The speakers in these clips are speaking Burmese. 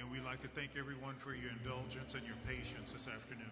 And we'd like to thank everyone for your indulgence and your patience this afternoon.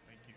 Thank you.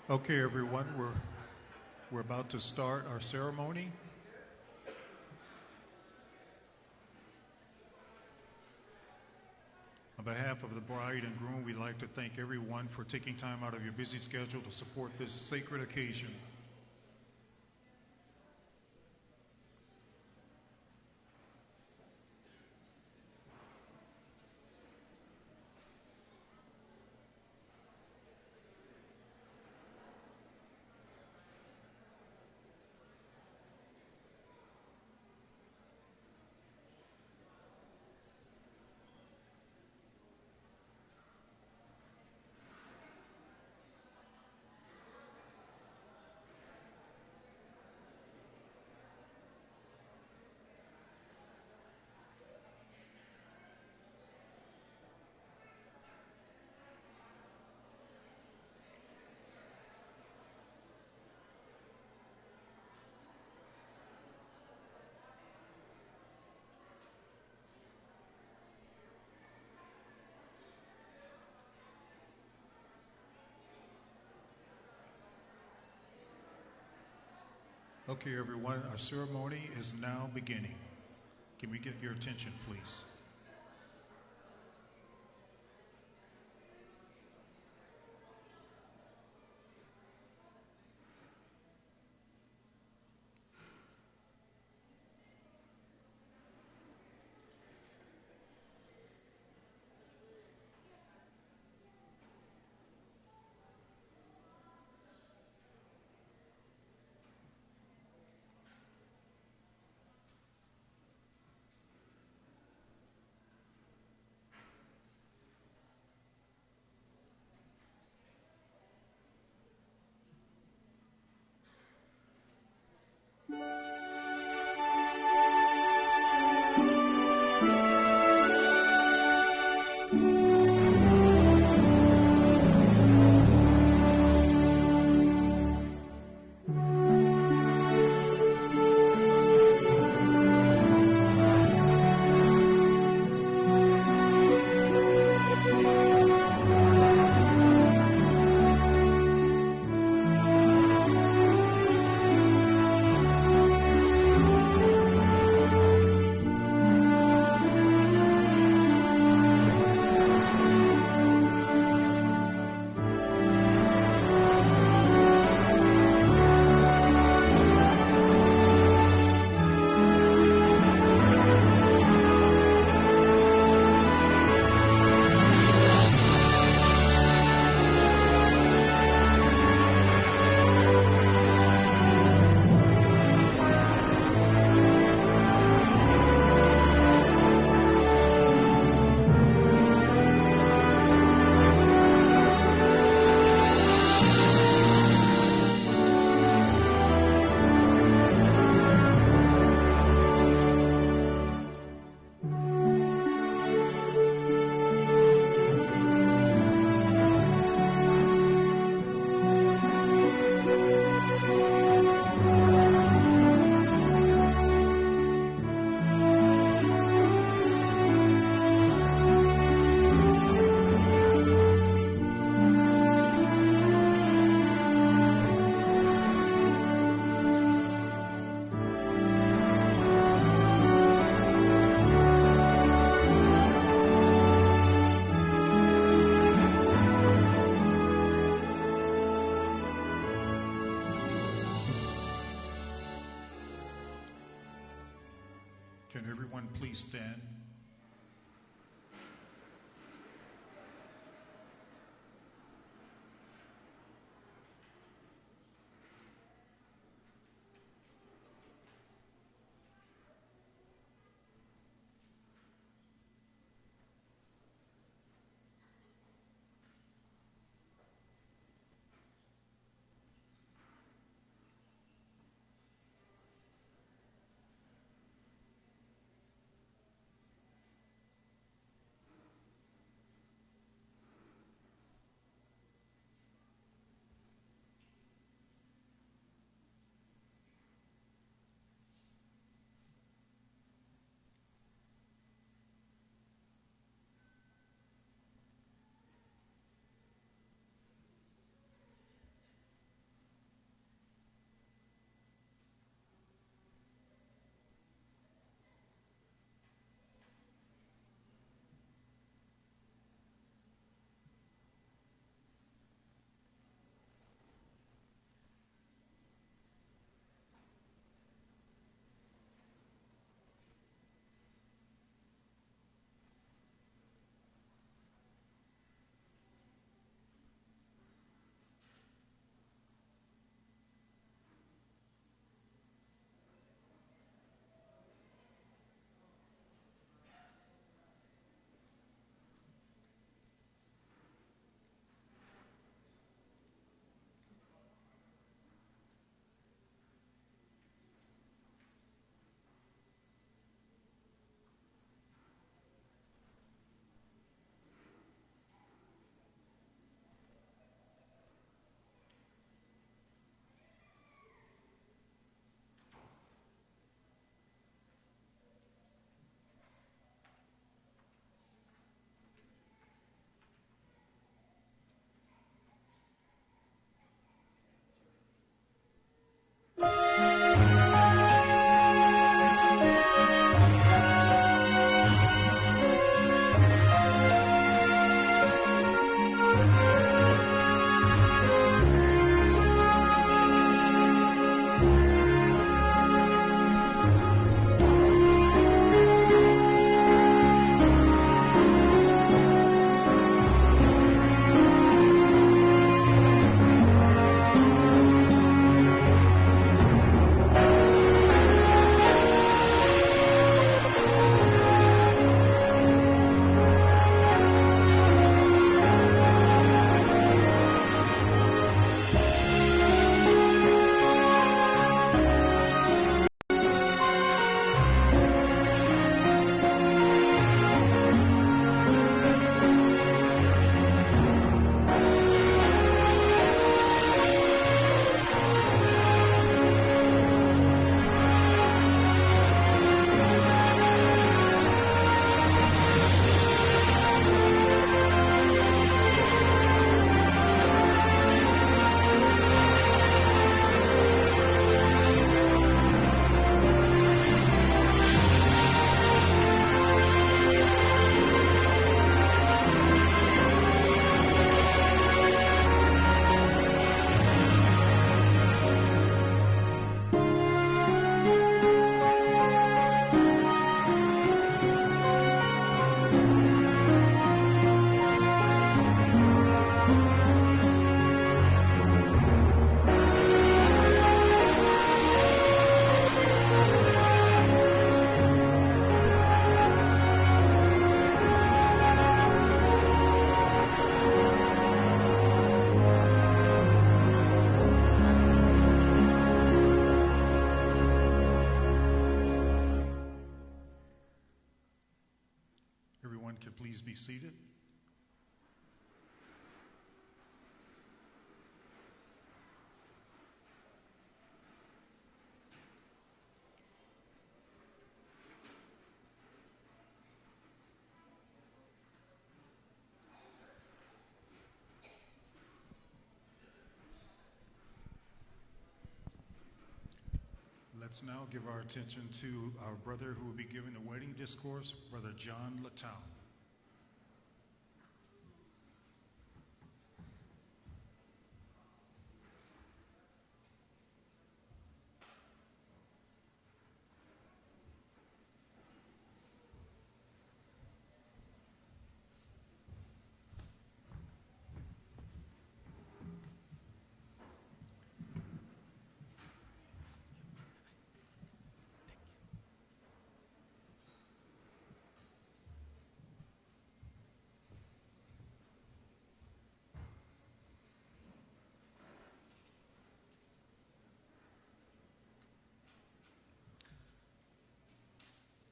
Okay, everyone, we're about to start our ceremony. On behalf of the bride and groom, we'd like to thank everyone for taking time out of your busy schedule to support this sacred occasion. Okay, everyone, our ceremony is now beginning. Can we get your attention, please? Can everyone please stand? to please be seated. Let's now give our attention to our brother who will be giving the wedding discourse, Brother John Latau.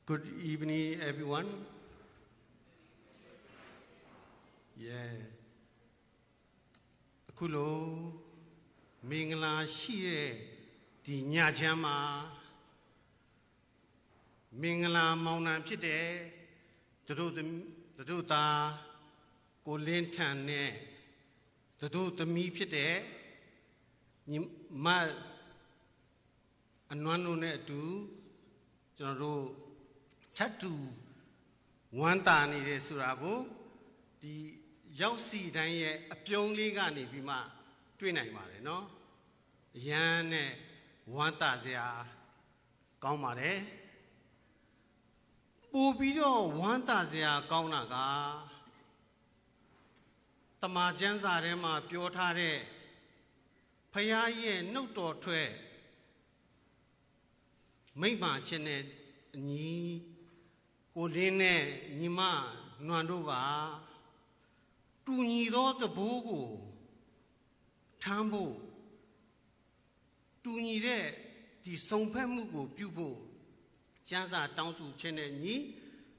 Good evening, everyone. Akulo mingla shie di nyajama mingla mauna pite daduta ko lentan ne daduta mi pite ma anwanu ne tu jonaro Chatu Wanta ni de Surago, the Yausi Danye, a Pyong Ligani Bima, Twin Mare, no? Yane Wanta Zia Gaumare Ubido Wanta Zia Gaunaga Tamajanza Rema Piotare Payaye Noto Twe Mayma Chene Ni Odine Nima Nandoga Tunido the Bogo Tambo Tunide the Sompemugo Pubo Janza Tansu Cheneni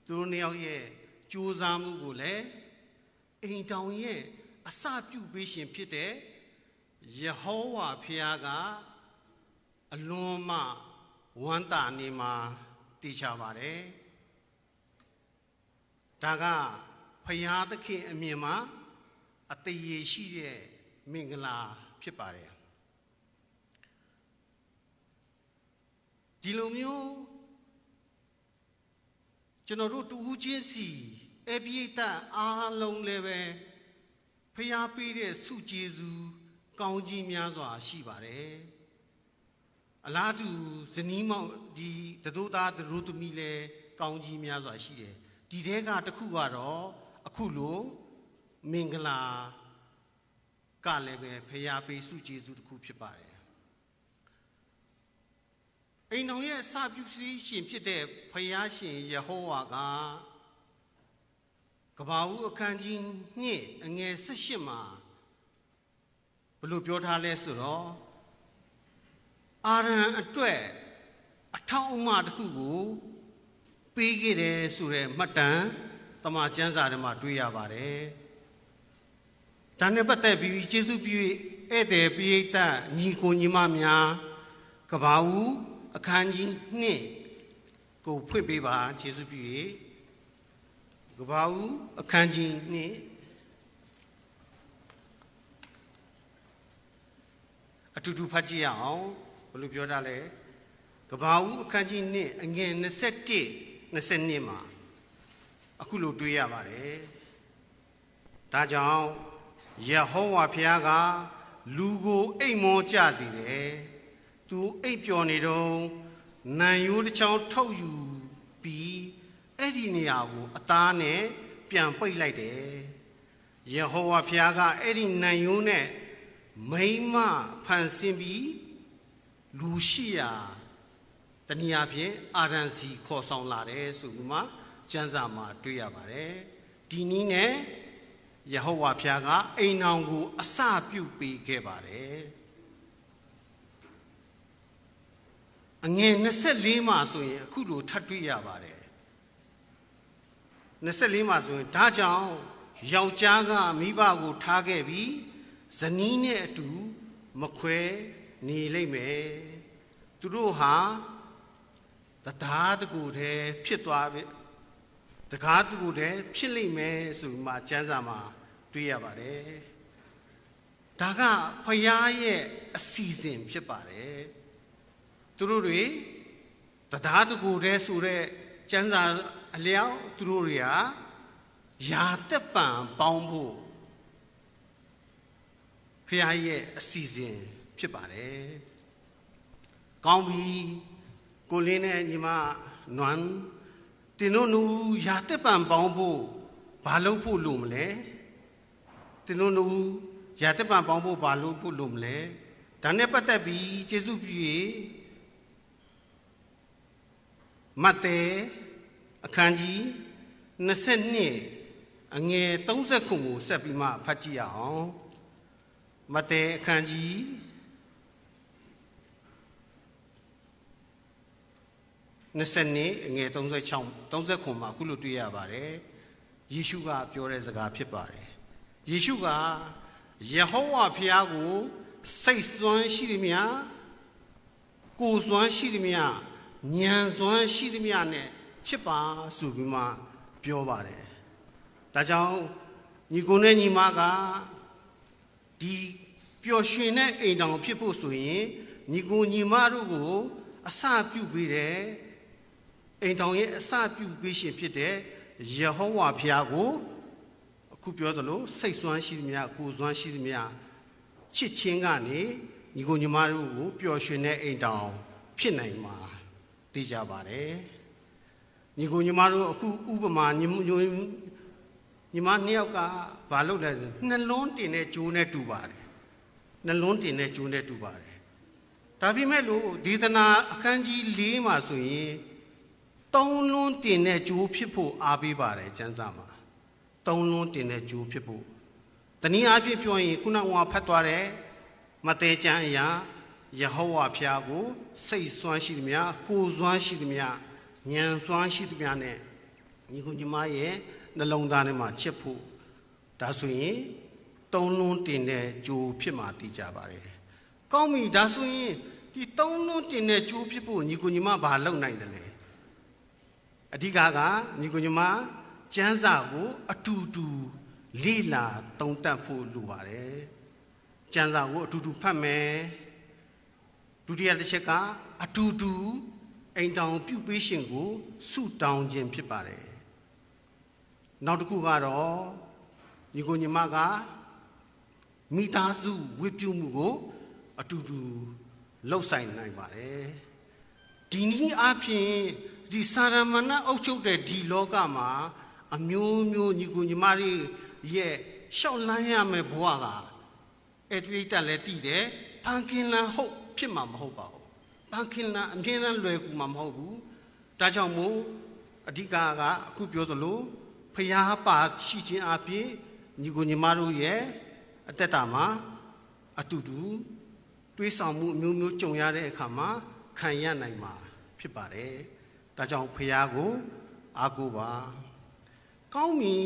Tuneo ye Juzamugule Ain't down ye a sapu vision pite Yehowa Piaga Aloma Wanta Nima Tichavare Daga Paya the King Mima at the Yeshie Mingala Pipare Dilomio General to Ujinsi Ebieta Ah Long Leve Paya Pire Su Jesu Kaunji Miazwa Shibare Aladu Zenimo di Daduda the Rutumile Kaunji Miazwa Shide Didega the Kugaro Akulo Mingala Kalebe Payape Suji to the Kupipare. A no yet sabusi shimpide Payashin Yehoaga Kabau Kanjin Ni and yes Shima Blue Piota Lesuro Aran a twe a town mad Kugu Pigide Sure Matan, Tamajanza de Matuya Bare. Tanebate be Jesu be Ede Pieta, Nico Nimamia, Kabau, a Kanji Ne, Go Pimpiba, Jesu be Kabau, a Kanji Ne, a Tutu Pajiao, Olubiodale, Kabau, a Kanji Ne, again the set Nasenima Akulu Duyavare Dajao Yehowa Piaga Lugo Amo Jazzy to Apionido Nayu the child told you be Ediniabu Atane Piampai Lade Yehowa Piaga Edin Nayune Maima Pansimbi Lucia Taniape, Aransi, Coson Lare, Suguma, Janzama, Tuyabare, Dinine, Yehowa Piaga, Ainangu, Asa Pupi Gebare. Again, Nessa Lima, so Kudu Tatuyabare. 24မှာဆိုရင်ဒါကြောင့်ယောက်ျားကမိဘကိုထားခဲ့ပြီးဇနီးနဲ့အတူမခွဲနေလိမ့်မယ်သူတို့ဟာတရားတကူတည်းဖြစ်သွားပြီတရားတကူတည်းဖြစ်လိမ့်မယ်ဆိုမှကျမ်းစာမှာတွေ့ရပါတယ်ဒါကဖယားရဲ့အစီအစဉ်ဖြစ်ပါတယ်သူတို့တွေတရားတကူတည်းဆိုတဲ့ကျမ်းစာအလျောက်သူတို့တွေကယာတက်ပံပေါင်းဖို့ဖယားရဲ့အစီအစဉ်ဖြစ်ပါတယ်ကောင်းပြီကိုလင်းနဲ့ညီမနွမ်းတင်တို့နူယာတက်ပံပေါင်းဖို့ဘာလုပ်ဖို့လိုမလဲတင်တို့နူယာတက်ပံပေါင်းဖို့ဘာလုပ်ဖို့လိုမလဲဒါနဲ့ပတ်သက်ပြီးယေရှုပြု၍မဿဲအခန်းကြီး22အငယ်30ကိုဆက်ပြီးမှဖတ်ကြည့်ရအောင်မဿဲအခန်းကြီး22အငယ်30မှာအခုလိုတွေ့ရပါတယ်ယေရှုကပြောတဲ့စကားဖြစ်ပါတယ်ယေရှုကယေဟောဝါဖျားကိုစိတ်စွမ်းရှိသည်များကိုယ်စွမ်းရှိသည်များဉာဏ်စွမ်းရှိသည်များနဲ့ချစ်ပါဆိုပြီးမှပြောပါတယ်ဒါကြောင့်ညီကိုနဲ့ညီမကဒီပျော်ရွှင်တဲ့အိမ်တော်ဖြစ်ဖို့ဆိုရင်ညီကိုညီမတို့ကိုအစပြုပေးတယ်အိမ်တော်ရဲ့အစပြုပေးရှင်ဖြစ်တဲ့ယေဟောဝါဖျားကိုအခုပြောသလိုစိတ်စွမ်းရှိသည်များကိုယ်စွမ်းရှိသည်များချစ်ချင်းကနေညီကိုညီမတို့ကိုပျော်ရွှင်တဲ့အိမ်တော်ဖြစ်နိုင်မှာသိကြပါတယ်ညီကိုညီမတို့အခုဥပမာညီမနှစ်ယောက်ကဘာလုပ်လဲနှလုံးတင်တဲ့ဂျိုးနဲ့တူပါတယ်နှလုံးတင်တဲ့ဂျိုးနဲ့တူပါတယ်ဒါပေမဲ့လို့ဒေသနာအခန်းကြီး4မှာဆိုရင်3လုံးတင်တဲ့ဂျိုးဖြစ်ဖို့အားပေးပါတယ်ကျမ်းစာမှာ3လုံးတင်တဲ့ဂျိုးဖြစ်ဖို့တနည်းအားဖြင့်ပြောရင်ခုနကဖတ်သွားတဲ့မဿဲကျမ်းအရာယေဟောဝါဖျားကိုစိတ်စွမ်းရှိသည်များကိုယ်စွမ်းရှိသည်များဉာဏ်စွမ်းရှိသည်များနဲ့ညီကိုညီမရဲ့နှလုံးသားထဲမှာချစ်ဖို့ဒါဆိုရင်3လုံးတင်တဲ့ဂျိုးဖြစ်မှာသိကြပါတယ်ကောင်းပြီဒါဆိုရင်ဒီ3လုံးတင်တဲ့ဂျိုးဖြစ်ဖို့ညီကိုညီမဘာလုပ်နိုင်တယ်လဲအဓိကညီကိုညီမကျမ်းစာကိုအတူတူလေ့လာသုံးသပ်ဖို့လိုပါတယ်ကျမ်းစာကိုအတူတူဖတ်မယ်ဒုတိယတစ်ချက်ကအတူတူအိမ်တောင်ပြုပေးရှင်ကိုဆုတောင်းခြင်းဖြစ်ပါတယ်နောက်တစ်ခုကတော့ညီကိုညီမကမိသားစုဝတ်ပြုမှုကိုအတူတူလှုပ်ဆိုင်နိုင်ပါတယ်ဒီနည်းအားဖြင့်ဒီစာရမဏေအုပ်ချုပ်တဲ့ဒီလောကမှာအမျိုးမျိုးညီကိုညီမတွေရဲ့ရှောက်လန်းရမယ့်ဘဝကအဲ့ဒီတက်လည်းတည်တယ်ဖန်ခင်လန်ဟုတ်ဖြစ်မှာမဟုတ်ပါဘူးဖန်ခင်လန်အမြဲတမ်းလွယ်ကူမှာမဟုတ်ဘူးဒါကြောင့်မို့အဓိကအခုပြောသလိုဖျားပါရှိခြင်းအပြင်ညီကိုညီမတို့ရဲ့အသက်တာမှာအတူတူတွေးဆောင်မှုအမျိုးမျိုးကြုံရတဲ့အခါမှာခံရနိုင်မှာဖြစ်ပါတယ်ဒါကြောင့်ဖျားကိုအားကိုးပါကောင်းပြီ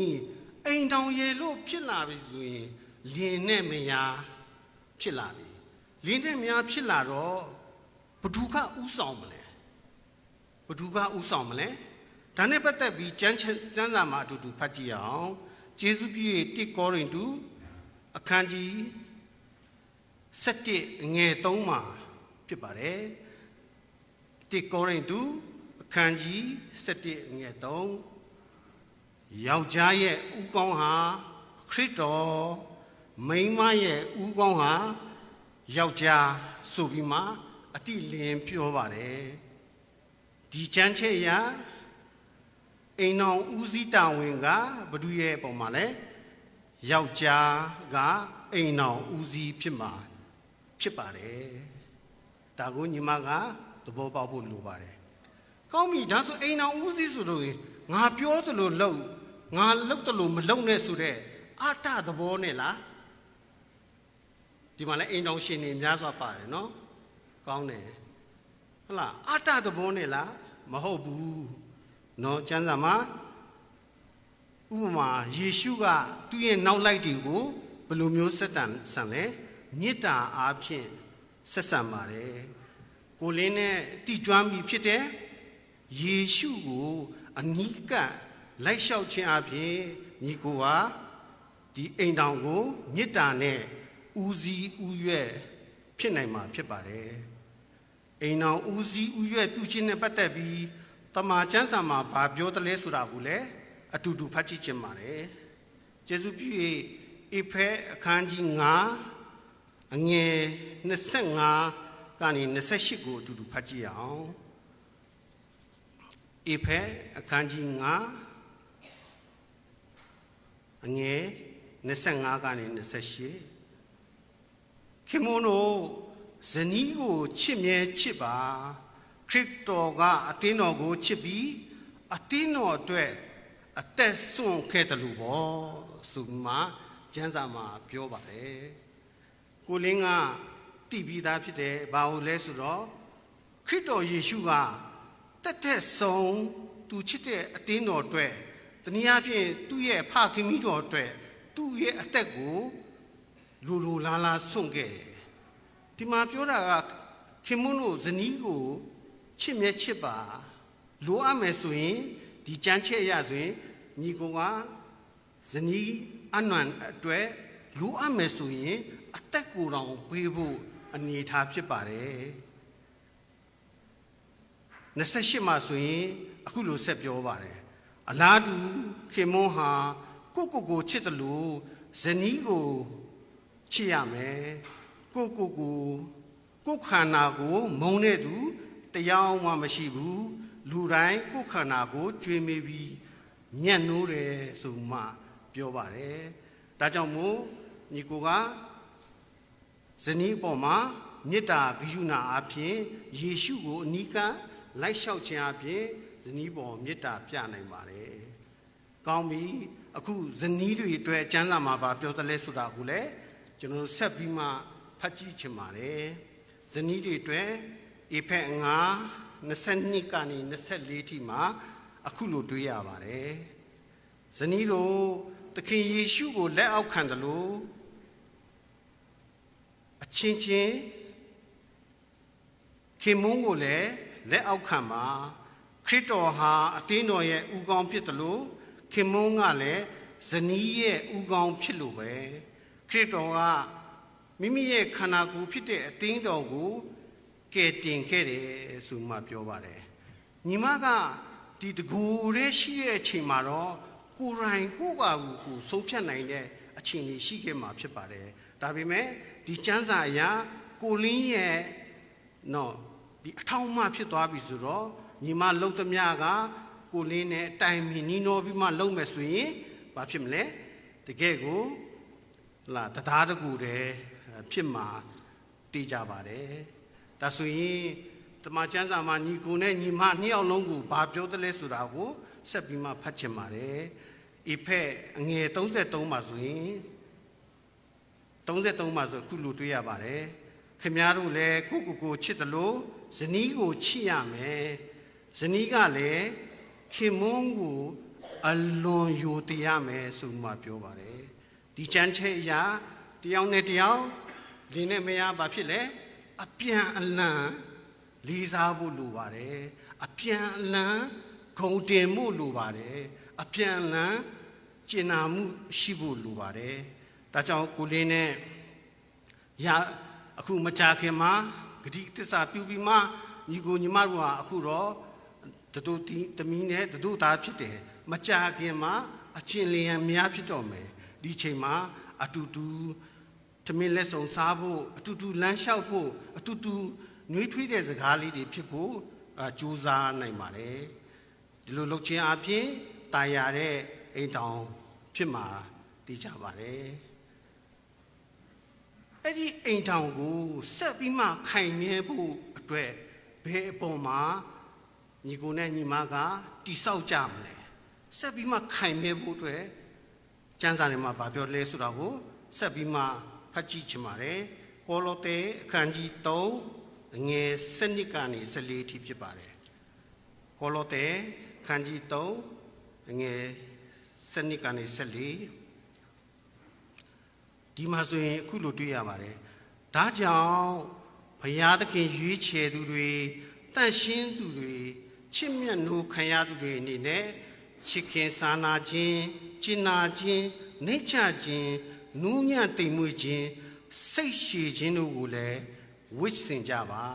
အိမ်တောင်ရေလို့ဖြစ်လာပြီဆိုရင်လင်းနဲ့မယားဖြစ်လာပြီလင်းနဲ့မယားဖြစ်လာတော့ဘဒုကဥဆောင်မလဲဘဒုကဥဆောင်မလဲဒါနဲ့ပတ်သက်ပြီးကျမ်းစာမှာအတူတူဖတ်ကြည့်အောင်ယေရှုပြည့်1ကောရိန္သုအခန်းကြီး7အငယ်3မှာဖြစ်ပါတယ်1ကောရိန္သုအခန်းကြီး7အငယ်3ယောက်ျားရဲ့ဥကောင်းဟာခရစ်တော်မိန်းမရဲ့ဥကောင်းဟာယောက်ျားဆိုပြီးမှအတိလင်းပြောပါတယ်ဒီချမ်းချက်ရာအိမ်တော်ဦးစီးတာဝန်ကဘဒုရဲ့ပုံမှာလဲယောက်ျားကအိမ်တော်ဦးစီးဖြစ်မှာဖြစ်ပါတယ်ဒါကိုညီမကသဘောပေါက်ဖို့လိုပါတယ်ကောင်းပြီဒါဆိုအိမ်တော်ဦးစီးဆိုတော့ငါပြောသလိုလုပ်ငါလုပ်သလိုမလုပ်နဲ့ဆိုတဲ့အာတသဘောနဲ့လားဒီမှာလဲအိမ်တော်ရှင်နေများစွာပါတယ်နော်ကောင်းတယ်ဟုတ်လားအာတသဘောနဲ့လားမဟုတ်ဘူးနော်ကျမ်းစာမှာ ဥပမာယေရှုကသူ့ရဲ့နောက်လိုက်တွေကိုဘယ်လိုမျိုးဆက်ဆံလဲမေတ္တာအားဖြင့်ဆက်ဆံပါတယ်ကိုလင်းနဲ့တိကျွမ်းပြီးဖြစ်တဲ့ယေရှုကိုအနီးကပ်လိုက်လျှောက်ခြင်းအပြင်ညီကိုဟာဒီအိမ်တော်ကိုမေတ္တာနဲ့ဦးစီးဦးရွက်ဖြစ်နိုင်မှာဖြစ်ပါတယ်အိမ်တော်ဦးစီးဦးရွက်ပြုခြင်းနဲ့ပတ်သက်ပြီးတမန်ကျမ်းစာမှာဘာပြောတယ်လဲဆိုတာကိုလည်းအတူတူဖတ်ကြည့်ခြင်းပါတယ်ယေရှုပြု၍ဧဖဲအခန်းကြီး9အငယ်25ကနေ28ကိုအတူတူဖတ်ကြည့်အောင်ဧဖဲအခန်းကြီး9အငယ်25ကနေ28ခင်မွန်းတို့ဇနီးကိုချစ်မြဲချစ်ပါခရစ်တော်ကအသင်းတော်ကိုချစ်ပြီးအသင်းတော်အတွက်အသက်ဆွန့်ခဲ့တယ်လို့ပေါ့ဆိုမှကျမ်းစာမှာပြောပါတယ်ကိုလင်းကတည်ပြီးသားဖြစ်တယ်ဘာလို့လဲဆိုတော့ခရစ်တော်ယေရှုကတက်တက်ဆုံးသူချစ်တဲ့အသင်းတော်အတွက်တနည်းအားဖြင့်သူ့ရဲ့ဖခင်မိတော်အတွက်သူ့ရဲ့အသက်ကိုလူလားလားဆွန့်ခဲ့တယ်ဒီမှာပြောတာကခင်မွန်းတို့ဇနီးကိုချစ်မြဲချစ်ပါလိုအပ်မယ်ဆိုရင်ဒီကြမ်းချက်ရဆိုရင်ညီကောင်ကဇနီးအနွမ်းအတွက်လိုအပ်မယ်ဆိုရင်အသက်ကိုယ်တော်ပေးဖို့အနေထားဖြစ်ပါတယ်28မှာဆိုရင်အခုလိုဆက်ပြောပါတယ်အလားတူခင်မွန်းဟာကိုချစ်တယ်လို့ဇနီးကိုချစ်ရမယ်ကိုခန္ဓာကိုမုန်းတဲ့သူတရားမှမရှိဘူးလူတိုင်းကိုခန္ဓာကိုကြွေးမေးပြီးညံ့နိုးတယ်ဆိုမှပြောပါတယ်ဒါကြောင့်မို့ညီကိုကဇနီးပေါ်မှာမေတ္တာဂရုဏာအပြင်ယေရှုကိုအနီးကပ်လိုက်လျှောက်ခြင်းအပြင်ဇနီးပေါ်မေတ္တာပြနိုင်ပါတယ်ကောင်းပြီအခုဇနီးတွေအတွက်ကျမ်းစာမှာပြောတယ်လဲဆိုတာကိုလည်းကျွန်တော်ဆက်ပြီးမှဖတ်ကြည့်ချင်ပါတယ်ဇနီးတွေအတွက်ဧဖက်9 22ကနေ24ထိမှာအခုလိုတွေ့ရပါတယ်ဇနီးတို့သခင်ယေရှုကိုလက်အောက်ခံတယ်လို့အချင်းချင်းခင်မုန်းကိုလည်းလက်အောက်ခံပါခရစ်တော်ဟာအသင်းတော်ရဲ့ဦးခေါင်းဖြစ်တယ်လို့ခင်မုန်းကလည်းဇနီးရဲ့ဦးခေါင်းဖြစ်လို့ပဲခရစ်တော်ကမိမိရဲ့ခန္ဓာကိုယ်ဖြစ်တဲ့အသင်းတော်ကိုကယ်တင်ခဲ့တယ်ဆိုမှပြောပါတယ်ညီမကဒီတကူရဲရှိတဲ့အချိန်မှာတော့ကိုယ်တိုင်ကိုယ့်ဘာကိုဆုံးဖြတ်နိုင်တဲ့အချိန်ကြီးရှိခဲ့မှာဖြစ်ပါတယ်ဒါပေမဲ့ဒီကျမ်းစာအရကိုလင်းရဲ့ဒီအထောက်အမဖြစ်သွားပြီဆိုတော့ညီမလှုပ်သမျှကကိုလင်းနဲ့တိုင်မီနီးနောပြီးမှလှုပ်မယ်ဆိုရင်ဘာဖြစ်မလဲတကယ်ကိုတရားတကူတည်းဖြစ်မှာတည်ကြပါတယ်ဒါဆိုရင်တမန်ကျမ်းစာမှာညီကိုနဲ့ညီမနှစ်ယောက်လုံးကိုဘာပြောတယ်လဲဆိုတာကိုဆက်ပြီးမှဖတ်ချင်ပါတယ်ဧဖက်အငယ်33မှာဆိုရင်33မှာဆိုခုလိုတွေ့ရပါတယ်ခင်ဗျားတို့လည်းကိုချစ်တယ်လို့ဇနီးကိုချစ်ရမယ်ဇနီးကလည်းခင်မွန်းကိုအလွန်ယိုတရားမယ်ဆိုမှပြောပါတယ်ဒီချမ်းချက်အရာတယောက်နဲ့တယောက်ဒီနဲ့မရဘာဖြစ်လဲအပြန်အလှန်လေးစားဖို့လိုပါတယ်အပြန်အလှန်ဂုဏ်တင်မှုလိုပါတယ်အပြန်အလှန်ကျင်နာမှုရှိဖို့လိုပါတယ်ဒါကြောင့်ကိုလင်းနဲ့အခုမကြခင်မှာဂတိသစ္စာပြုပြီးမှညီကိုညီမတို့ဟာအခုတော့တို့သမီးနဲ့တို့သားဖြစ်တယ်မကြခင်မှာအချင်းလျံများဖြစ်တော့မယ်ဒီချိန်မှာအတူတူထမင်းလက်ဆောင်စားဖို့အတူတူလမ်းလျှောက်ဖို့အတူတူနှွေးထွေးတဲ့စကားလေးတွေဖြစ်ဖို့ကြိုးစားနိုင်ပါတယ်ဒီလိုလုပ်ခြင်းအပြင်တာယာတဲ့အိမ်တောင်ဖြစ်မှာသိကြပါတယ်အဲ့ဒီအိမ်တောင်ကိုဆက်ပြီးမှခိုင်မြဲဖို့အတွက်ဘယ်အပေါ်မှာညီကိုနဲ့ညီမကတိဆောက်ကြမလဲဆက်ပြီးမှခိုင်မြဲဖို့အတွက်ကျမ်းစာထဲမှာဗာပြောလဲဆိုတာကိုဆက်ပြီးမှဖတ်ကြည့်ချင်ပါတယ်ကောလောသဲအခန်းကြီး3ငယ်7ကနေ14ထိဖြစ်ပါတယ်ကောလောသဲအခန်းကြီး3ငယ် စနစ်ကနေဆက်လေဒီမှာဆိုရင်အခုလိုတွေ့ရပါတယ်ဒါကြောင့်ဘုရားသခင်ရွေးချယ်သူတွေတန့်ရှင်းသူတွေချစ်မြတ်နိုးခံရသူတွေအနေနဲ့ချစ်ခင်စာနာခြင်းကျင်နာခြင်းနှိမ့်ချခြင်းနူးညံ့တိမ်မွေ့ခြင်းစိတ်ရှည်ခြင်းတို့ကိုလည်းဝိဆင်ကြပါ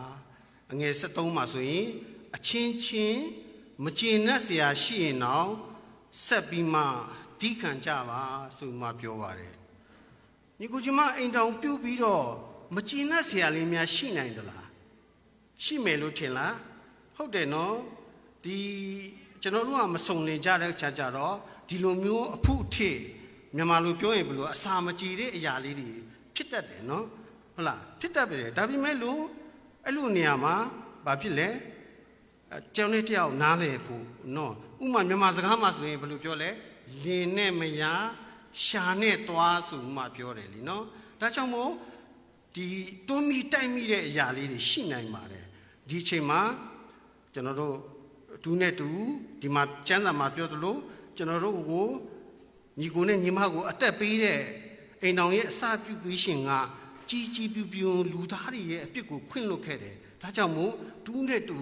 အငယ်73မှာဆိုရင်အချင်းချင်းမကျေနပ်เสียရှိရင်တော့ဆက်ပြီးမှတီးခံကြပါဆိုမှပြောပါတယ်ညီကိုကျမအိမ်တောင်ပြုတ်ပြီးတော့မကျေနပ်เสียလေးများရှိနိုင်သလားရှိမယ်လို့ထင်လားဟုတ်တယ်နော်ဒီကျွန်တော်တို့ကမစုံလင်ကြတဲ့အခါကျတော့ဒီလိုမျိုးအဖုအထစ်မြန်မာလိုပြောရင်ဘယ်လိုအစာမကြေတဲ့အရာလေးတွေဖြစ်တတ်တယ်နော်ဟုတ်လားဖြစ်တတ်တယ်ဒါပေမဲ့လို့အဲ့လိုနေရာမှာဘာဖြစ်လဲကျောင်းလေးတယောက်နားလေဖို့နော်ဥမာမြန်မာစကားမှာဆိုရင်ဘယ်လိုပြောလဲလင်းနဲ့မယားရှာနဲ့သွားဆိုမှပြောတယ်လीနော်ဒါကြောင့်မို့ဒီတွန်းမိတိုက်မိတဲ့အရာလေးတွေရှိနိုင်ပါတယ်ဒီအချိန်မှာကျွန်တော်တို့တူနဲ့တူဒီမှာကျမ်းစာမှာပြောသလိုကျွန်တော်တို့ကိုညီကိုနဲ့ညီမကိုအသက်ပေးတဲ့အိမ်တော်ရဲ့အစပြုပေးရှင်ကကြီးကြီးပြူပြူလူသားတွေရဲ့အပြစ်ကိုခွင့်လွတ်ခဲ့တယ်ဒါကြောင့်မို့တူနဲ့တူ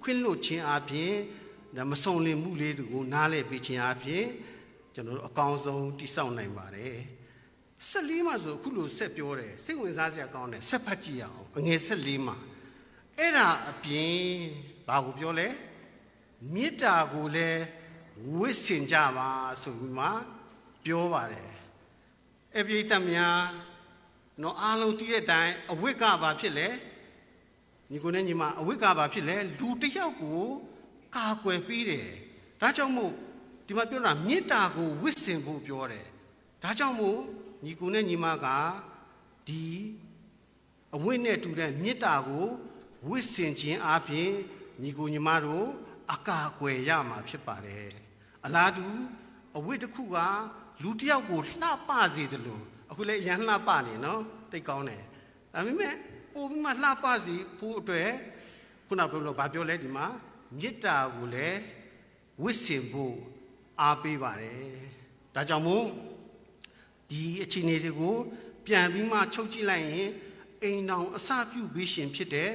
ခွင့်လွတ်ခြင်းအပြင်မစုံလင်မှုလေးတွေကိုနားလည်ပေးခြင်းအပြင်ကျွန်တော်တို့အကောင်းဆုံးတည်ဆောက်နိုင်ပါတယ်14မှာဆိုအခုလိုဆက်ပြောတယ်စိတ်ဝင်စားစရာကောင်းတယ်ဆက်ဖတ်ကြည့်အောင်အငယ်14မှာအဲ့ဒါအပြင်ဘာကိုပြောလဲမေတ္တာကိုလည်းဝိဆင်ကြပါဆိုပြီးမှပြောပါတယ်အပြိတ္တများနော်အားလုံးတည်တဲ့အတိုင်းအဝိကဘာဖြစ်လဲညီကိုနဲ့ညီမအဝိကဘာဖြစ်လဲလူတစ်ယောက်ကိုကာကွယ်ပေးတယ်ဒါကြောင့်မို့ဒီမှာပြောတာမေတ္တာကိုဝိဆင်ဖို့ပြောတယ်ဒါကြောင့်မို့ညီကိုနဲ့ညီမကဒီအဝိနဲ့တူတဲ့မေတ္တာကိုဝိဆင်ခြင်းအပြင်ညီကိုညီမတို့အကာအကွယ်ရမှာဖြစ်ပါတယ်အလားတူအဝိတစ်ခုကလူတစ်ယောက်ကိုလှပစေတယ်လို့အခုလည်းရန်လှပနေနော်တိတ်ကောင်းတယ်ဒါပေမဲ့ပို့ပြီးမှလှပစေဖို့အတွက်ခုနပြောလို့ဗာပြောလဲဒီမှာမေတ္တာကိုလည်းဝိဆင်ဖို့အားပေးပါတယ်ဒါကြောင့်မို့ဒီအခြေအနေတွေကိုပြန်ပြီးမှချုပ်ကြည့်လိုက်ရင်အိမ်တော်အစပြုပေးရှင်ဖြစ်တဲ့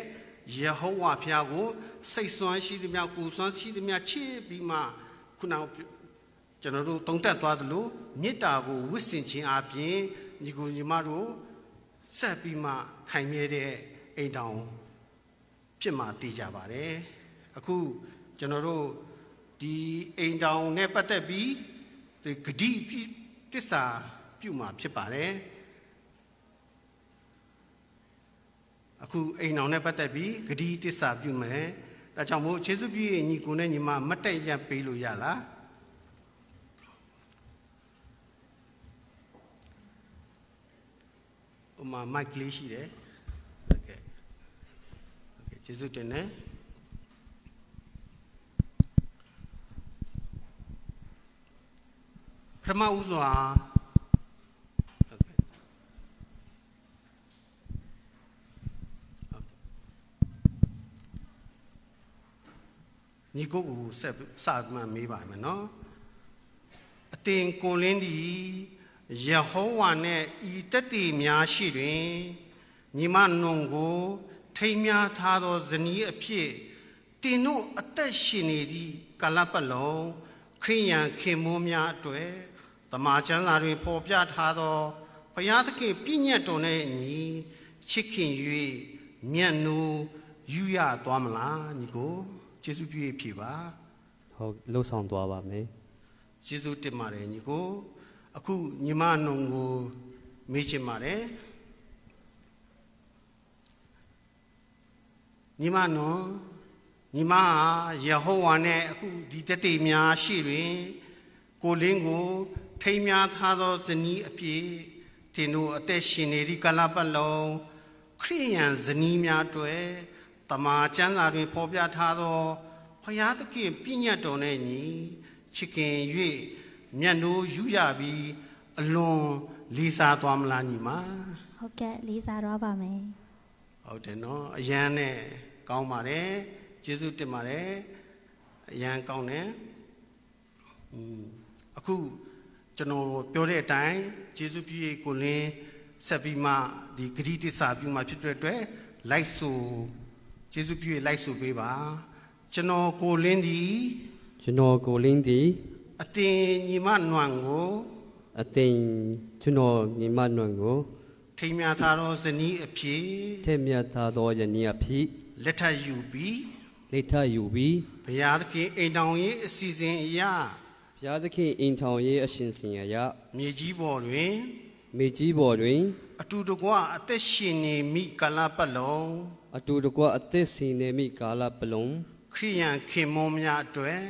ယေဟောဝါဘုရားကိုစိတ်ဆွမ်းရှိသမျှကိုယ်ဆွမ်းရှိသမျှချစ်ပြီးမှခုနကျွန်တော်တို့တုံးတက်သွားသလိုမေတ္တာကိုဝိဆင်ခြင်းအပြင်ညီကိုညီမတို့ဆက်ပြီးမှခိုင်မြဲတဲ့အိမ်တော်ဖြစ်မှတည်ကြပါတယ်အခုကျွန်တော်တို့ဒီအိမ်တော်နဲ့ပတ်သက်ပြီးဒီဂတိတစ္ဆာပြုမှာဖြစ်ပါတယ်အခုအိမ်တော်နဲ့ပတ်သက်ပြီးဂတိတစ္ဆာပြုမယ်ဒါကြောင့်မို့ယေရှုပြည့်ညီကိုနဲ့ညီမမတ်တက်ရပေးလို့ရလားဥမာမိုက်ကလေးရှိတယ်โอเคယေရှုတင်နေပထမဦးစွာညီကိုကိုဆက်စမှမေးပါမယ်နော်အတင်ကိုလင်းဒီယေဟောဝါနဲ့ဤတတိများရှိတွင်ညီမနုံကိုထိမ်းများထားသောဇနီးအဖြစ်တင်တို့အသက်ရှင်နေသည့်ကာလပတ်လုံးခရိယံခင်မိုးများအတွက်တမန်ကျမ်းစာတွင်ဖော်ပြထားသောဘုရားသခင်ပြည့်ညတ်တော်နဲ့အညီချစ်ခင်၍မြတ်နိုးယူရသွားမလားညီကိုယေရှုပြည့်ဖြေပါဟုတ်လှုပ်ဆောင်သွားပါမယ်ယေရှုတင်ပါတယ်ညီကိုအခုညီမနုံကိုမေးချင်ပါတယ်ညီမနုံညီမယေဟောဝါနဲ့အခုဒီတတိများရှိတွင်ကိုလင်းကိုထိမ်းများထားသောဇနီးအပြည့်တင်တို့အသက်ရှင်နေသည့်ကာလပတ်လုံးခရိယံဇနီးများတွေ့တမန်ကျမ်းစာတွင်ဖော်ပြထားသောဘုရားသခင်ပြည့်ညတ်တော်နဲ့ညီချစ်ခင်၍မြတ်နိုးယူရပြီးအလွန်လေးစားသွားမလားညီမဟုတ်ကဲ့လေးစားတော့ပါမယ်ဟုတ်တယ်နော်အရန်နဲ့ကောင်းပါတယ်ယေရှုတင်ပါတယ်အရန်ကောင်းတယ်အခု ကျွန်တော်ပြောတဲ့အတိုင်းယေရှုပြည့်ကိုလင်းဆက်ပြီးမှဒီဂရိတစ္ဆာပြုမှဖြစ်တဲ့အတွက်လိုက်ဆိုယေရှုပြည့်လိုက်ဆိုပေးပါကျွန်တော်ကိုလင်းဒီကျွန်တော်ကိုလင်းဒီအတင်ညီမနွမ်ကိုအတင်ကျွန်တော်ညီမနွမ်ကိုထိမ်းမြားထားသောဇနီးအဖြစ်ထိမ်းမြားထားသောဇနီးအဖြစ်လက်ထပ်ယူပြီးဘုရားသခင်အိမ်ထောင်ရေးအစီအစဉ်အရာဘုရားသခင်အိမ်ထောင်ရေးအရှင်စဉ်အရာမြေကြီးပေါ်တွင်အတူတကွအသက်ရှင်နေမိကာလပတ်လုံးအတူတကွအသက်ရှင်နေမိကာလပတ်လုံးခရိယန်ခင်မွန်းများအတွက်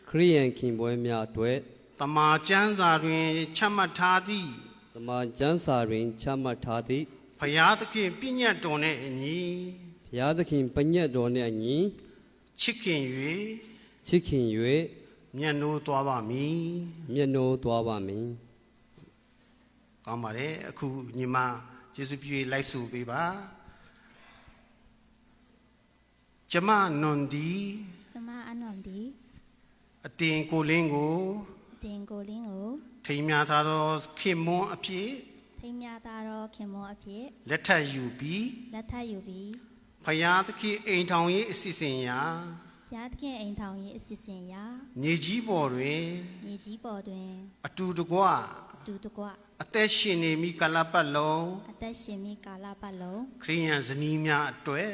ခရိယန်ခင်ပွဲများအတွက်တမန်ကျမ်းစာတွင်ချမှတ်ထားသည့်တမန်ကျမ်းစာတွင်ချမှတ်ထားသည့်ဘုရားသခင်ပြည့်ညတ်တော်နှင့်အညီဘုရားသခင်ပြည့်ညတ်တော်နှင့်အညီချစ်ခင်၍မျက်နှိုးသွားပါမည်ကောင်းပါတယ်အခုညီမယေရှုပြည့်လိုက်ဆိုပေးပါကျမနွန်ဒီအတင်ကိုလင်းကိုထိမ်းမြားထားသောခင်မွန်းအဖြစ်လက်ထပ်ယူပြီးဘုရားသခင်အိမ်ထောင်ရေးအစီအစဉ်ရာမြေကြီးပေါ်တွင်အတူတကွအသက်ရှင်နေမိကာလပတ်လုံးခရိယန်ဇနီးများအတွက်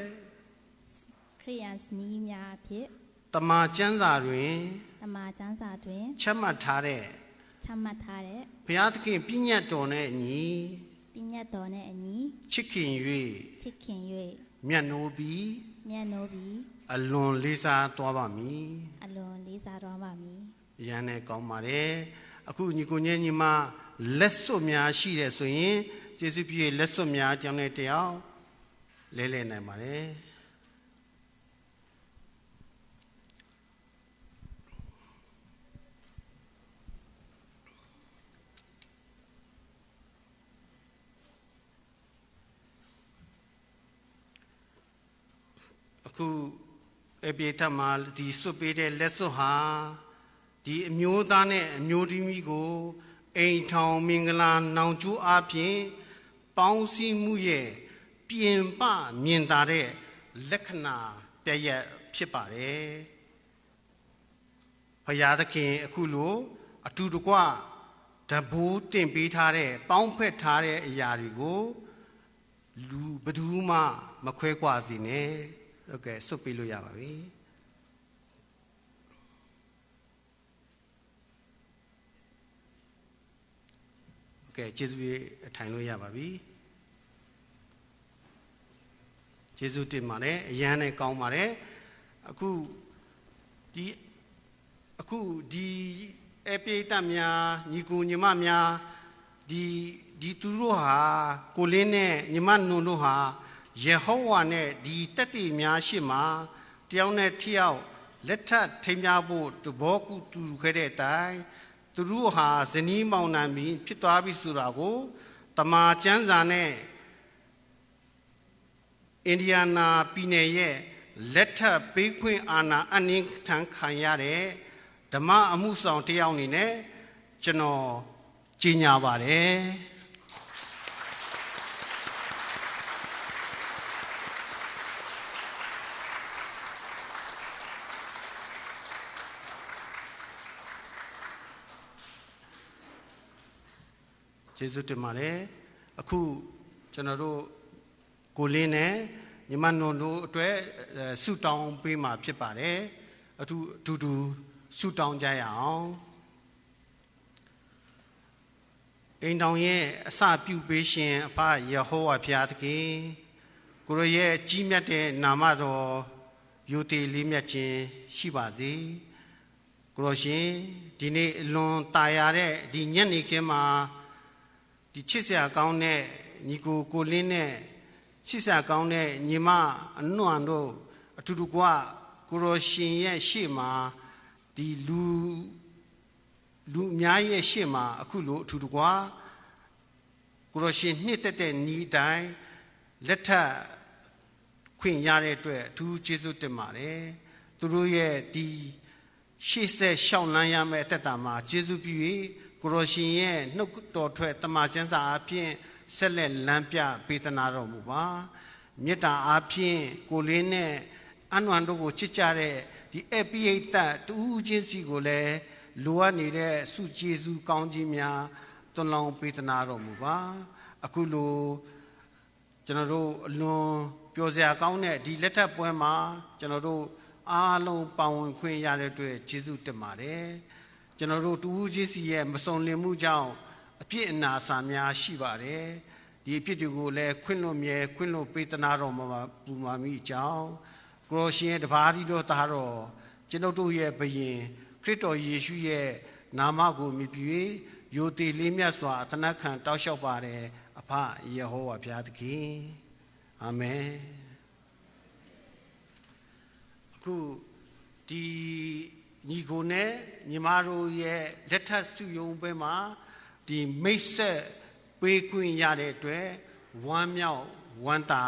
တမန်ကျမ်းစာတွင်ချမှတ်ထားတဲ့ဘုရားသခင်ပြည့်ညတ်တော်နဲ့အညီချစ်ခင်၍မျက်နှိုးပြီးအလွန်လေးစားသွားပါမည်ရန်နဲ့ကောင်းပါတယ်အခုညီကိုညီမလက်စွပ်များရှိတယ်ဆိုရင်ယေရှုပြည့်လက်စွပ်များကြောင်းတဲ့တရားလဲလဲနိုင်ပါတယ်အခုအပိဓမ္မာဒီစွပ်ပေးတဲ့လက်စွပ်ဟာဒီအမျိုးသားနဲ့အမျိုးသမီးကိုအိမ်ထောင်မင်္ဂလာနောင်ကျိုးအပြင်ပေါင်းစည်းမှုရဲ့ပြင်ပမြင်သာတဲ့လက္ခဏာပြည့်ဖြစ်ပါတယ်ဘုရားသခင်အခုလိုအတူတကွတဘိုးတင်ပေးထားတဲ့ပေါင်းဖက်ထားတဲ့အရာတွေကိုလူဘယ်သူမှမခွဲခွာစေနဲ့ဟုတ်ကဲ့စွပ်ပေးလို့ရပါပြီကဲကျေးဇူးပြထိုင်လို့ရပါပြီကျေးဇူးတင်ပါတယ်အရန်နဲ့ကောင်းပါတယ်အခုဒီအပိတများညီကိုညီမများဒီသူတို့ဟာကိုလင်းနဲ့ညီမနုံတို့ဟာယေဟောဝါနဲ့ဒီတက်တိများရှိမှတယောက်နဲ့တယောက်လက်ထပ်ထိမ်းမြဖို့တဘောကူတူခဲ့တဲ့အတိုင်းသူတို့ဟာဇနီးမောင်နှံပြီးဖြစ်သွားပြီဆိုတာကိုတမန်ကျမ်းစာနဲ့အိန္ဒိယနာပြည်နယ်ရဲ့လက်ထပ်ပေးခွင့်အာဏာအနှင်းထန်ခံရတဲ့ဓမ္မအမှုဆောင်တယောက်အနေနဲ့ကျွန်တော်ကြီးညာပါတယ်ကျေးဇူးတင်ပါတယ်အခုကျွန်တော်တို့ကိုလင်းနဲ့ညီမနုံတို့အတွက်ဆုတောင်းပေးမှာဖြစ်ပါတယ်အတူတူဆုတောင်းကြရအောင်အိမ်တော်ရဲ့အစပြုပေးရှင်အဖယေဟောဝါဘုရားသခင်ကိုရရဲ့ကြီးမြတ်တဲ့နာမတော်ယိုတေလေးမြတ်ခြင်းရှိပါစေကိုရရှင်ဒီနေ့အလွန်တာယာတဲ့ဒီညနေခင်းမှာဒီချစ်စရာကောင်းတဲ့ညီကိုလင်းနဲ့ချစ်စရာကောင်းတဲ့ညီမအနွန့်တို့အတူတူကကိုရရှင်ရဲ့ရှေ့မှာဒီလူအများရဲ့ရှေ့မှာအခုလိုအတူတူကကိုရရှင်နှစ်သက်တဲ့ဤတိုင်းလက်ထပ်ခွင့်ရတဲ့အတွက်အထူးကျေးဇူးတင်ပါတယ်သူတို့ရဲ့ဒီရှေ့ဆက်ရှောက်လန်းရမယ့်အသက်တာမှာကျေးဇူးပြု၍ ကိုရရှင်ရဲ့နှုတ်တော်ထွက်တမန်ကျမ်းစာအဖြစ်ဆက်လက်လမ်းပြပေးသနာတော်မူပါမေတ္တာအားဖြင့်ကိုလေးနဲ့အနွမ်းတို့ကိုချစ်ကြတဲ့ဒီအပိယတတူးချင်းစီကိုလည်းလိုအပ်နေတဲ့စုကျေးဇူးကောင်းကြီးများသွန်လောင်းပေးသနာတော်မူပါအခုလိုကျွန်တော်တို့အလွန်ပျော်စရာကောင်းတဲ့ဒီလက်ထပ်ပွဲမှာကျွန်တော်တို့အားလုံးပါဝင်ခွင့်ရတဲ့အတွက်ကျေးဇူးတင်ပါတယ်ကျွန်တော်တို့တူးချင်းစီရဲ့မစုံလင်မှုကြောင့်အပြစ်အနာစာများရှိပါတယ်ဒီအဖြစ်တွေကိုလည်းခွင့်လွှတ်မြဲခွင့်လွှတ်ပေးသနာတော်မှာပူမာမိအကြောင်းကိုရရှင်ရဲ့တပါးဒီတော်သားတော်ကျွန်တော်တို့ရဲ့ဘုရင်ခရစ်တော်ယေရှုရဲ့နာမကိုမြည်ပြီးယိုသေးလေးမြတ်စွာအသနာခံတောက်လျှောက်ပါတယ်အဖယေဟောဝါဘုရားသခင်အာမင်အခုဒီညီကိုနဲ့ညီမတို့ရဲ့လက်ထပ်စုယုံပွဲမှာဒီမိတ်ဆက်ပေးခွင့်ရတဲ့အတွက်ဝမ်းမြောက်ဝမ်းသာ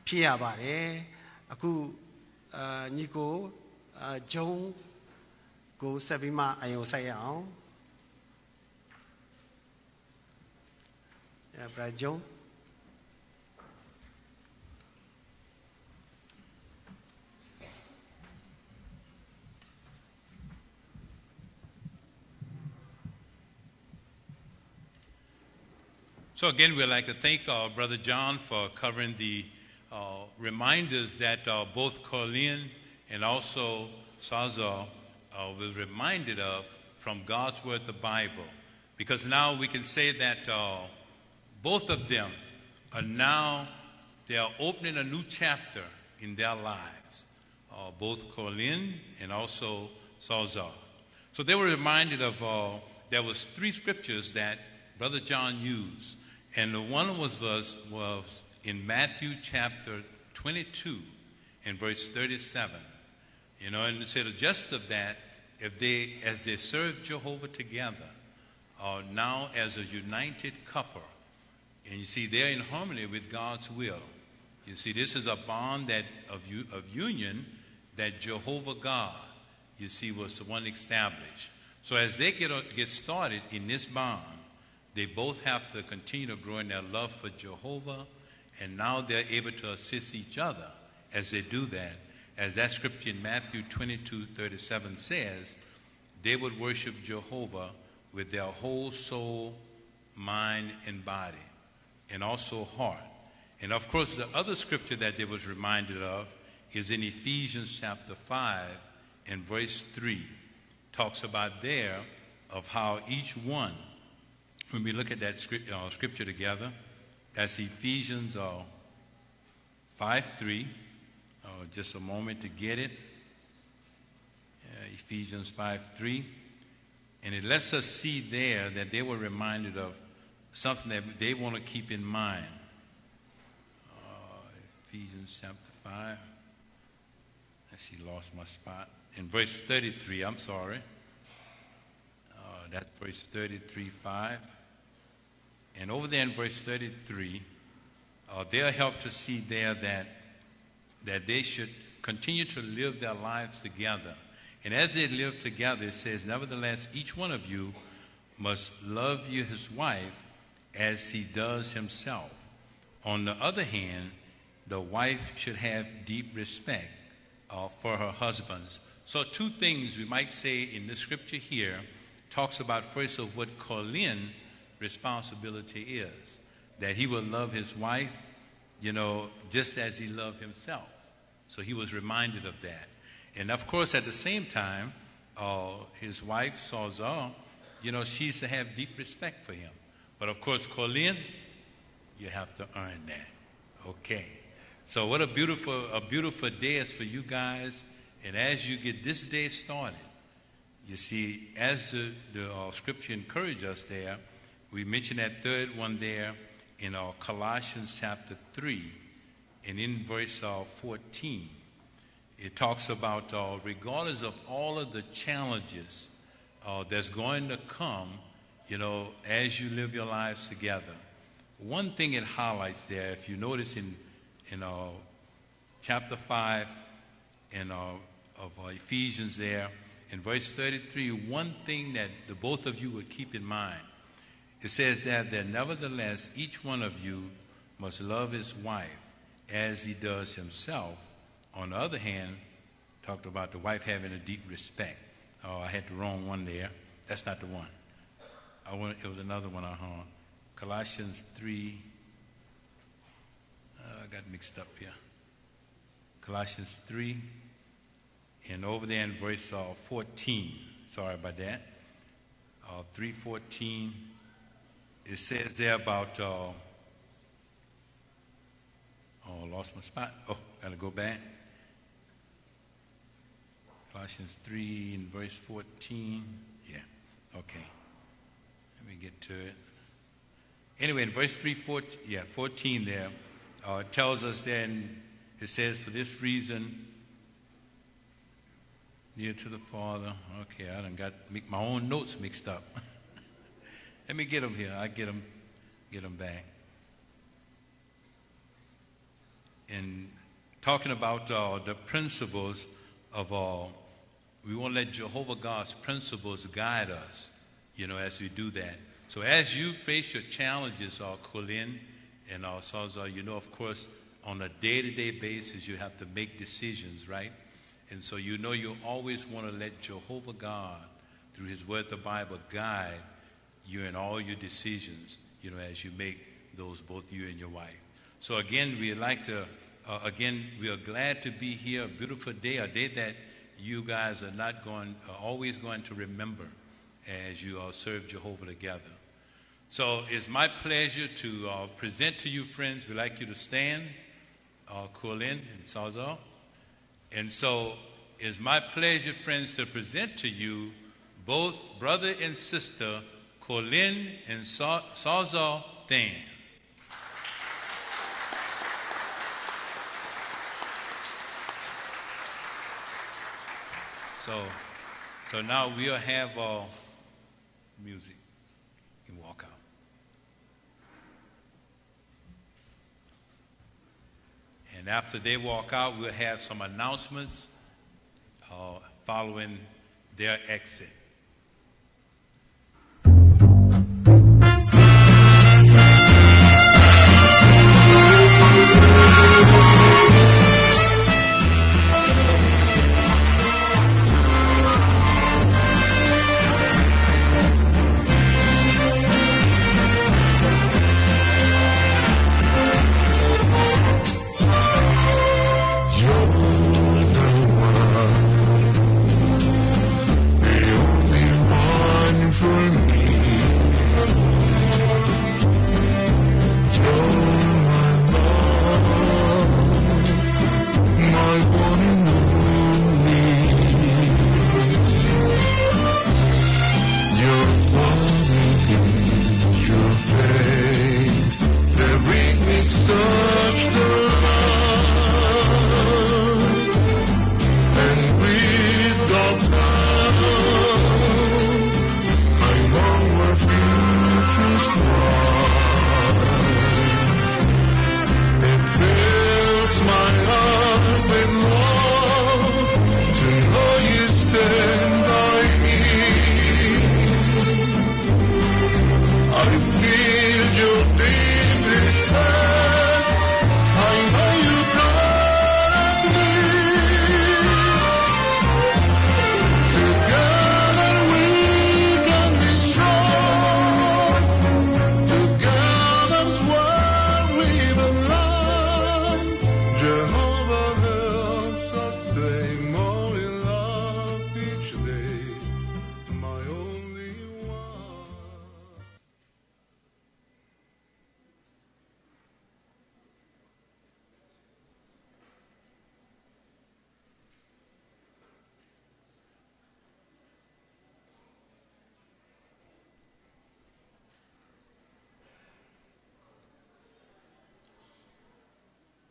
ဖြစ်ရပါတယ်အခုညီကိုဂျုံကိုဆက်ပြီးမှအယုံဆိုင်ရအောင်ဘရာဂျုံSo again, we'd like to thank Brother John for covering the reminders that both Colleen and also Saza was reminded of from God's Word, the Bible. Because now we can say that both of them they are opening a new chapter in their lives. Both Colleen and also Saza. So they were reminded of, there was 3 scriptures that Brother John used. And the one was in Matthew chapter 22 and verse 37. You know, and it said just of that, as they serve Jehovah together, now as a united couple, and you see they're in harmony with God's will. You see, this is a bond of union that Jehovah God, you see, was the one established. So as they get started in this bond, they both have to continue to grow in their love for Jehovah, and now they're able to assist each other as they do that. As that scripture in Matthew 22:37 says, they would worship Jehovah with their whole soul, mind, and body, and also heart. And of course, the other scripture that they was reminded of is in Ephesians chapter 5 and verse 3. Talks about there of how each one, when we look at that scripture together, that's Ephesians 5:3. Just a moment to get it. Ephesians 5:3. And it lets us see there that they were reminded of something that they want to keep in mind. Ephesians chapter 5. I see, lost my spot. In verse 33, I'm sorry. That's verse 33:5. And over there in verse 33, they'll help to see there that they should continue to live their lives together. And as they live together, it says, nevertheless, each one of you must love his wife as he does himself. On the other hand, the wife should have deep respect for her husbands. So 2 things we might say in the scripture here talks about first of what Colin's responsibility is, that he will love his wife, you know, just as he loved himself. So he was reminded of that. And of course, at the same time, his wife, Saza, you know, she's to have deep respect for him. But of course, Colleen, you have to earn that. Okay. So what a beautiful day is for you guys. And as you get this day started, you see, as the scripture encourages us there, we mentioned that third one there in Colossians chapter 3, and in verse 14, it talks about regardless of all of the challenges that's going to come, you know, as you live your lives together. One thing it highlights there, if you notice in chapter 5 of Ephesians there, in verse 33, one thing that the both of you would keep in mind. It says that nevertheless, each one of you must love his wife as he does himself. On the other hand, talked about the wife having a deep respect. Oh, I had the wrong one there. That's not the one. It was another one I heard. Colossians 3. I got mixed up here. Colossians 3. And over there in verse 14. Sorry about that. 3:14. It says there about, lost my spot. Oh, got to go back. Colossians 3 and verse 14. Yeah, okay. Let me get to it. Anyway, in verse 14 there, it tells us then, it says, for this reason, near to the Father. Okay, I done got my own notes mixed up. Let me get them here. I get them back. And talking about the principles of we want to let Jehovah God's principles guide us, as we do that. So as you face your challenges, Colin and Salzar, of course, on a day-to-day basis, you have to make decisions, right? And so you always want to let Jehovah God, through his word, the Bible, guide you in all your decisions, as you make those, both you and your wife. So again, we are glad to be here, a beautiful day, a day that you guys are not always going to remember as you serve Jehovah together. So it's my pleasure to present to you, friends. We'd like you to stand, Colin and Salzar. And so it's my pleasure, friends, to present to you both brother and sister, Colin and Salzar Than. So now we'll have music. You can walk out. And after they walk out, we'll have some announcements following their exit.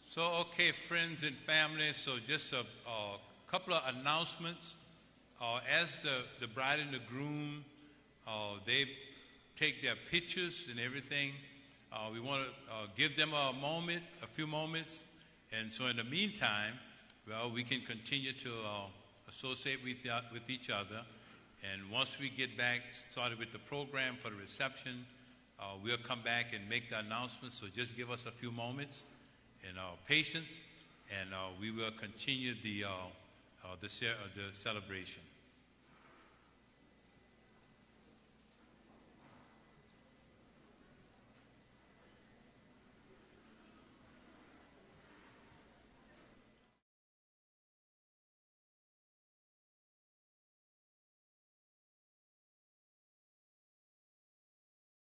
So, okay, friends and family, so just a couple of announcements. As the bride and the groom, they take their pictures and everything, we want to give them a few moments. And so in the meantime, well, we can continue to associate with each other. And once we get back started with the program for the reception, we'll come back and make the announcement. So just give us a few moments and patience, and we will continue the celebration.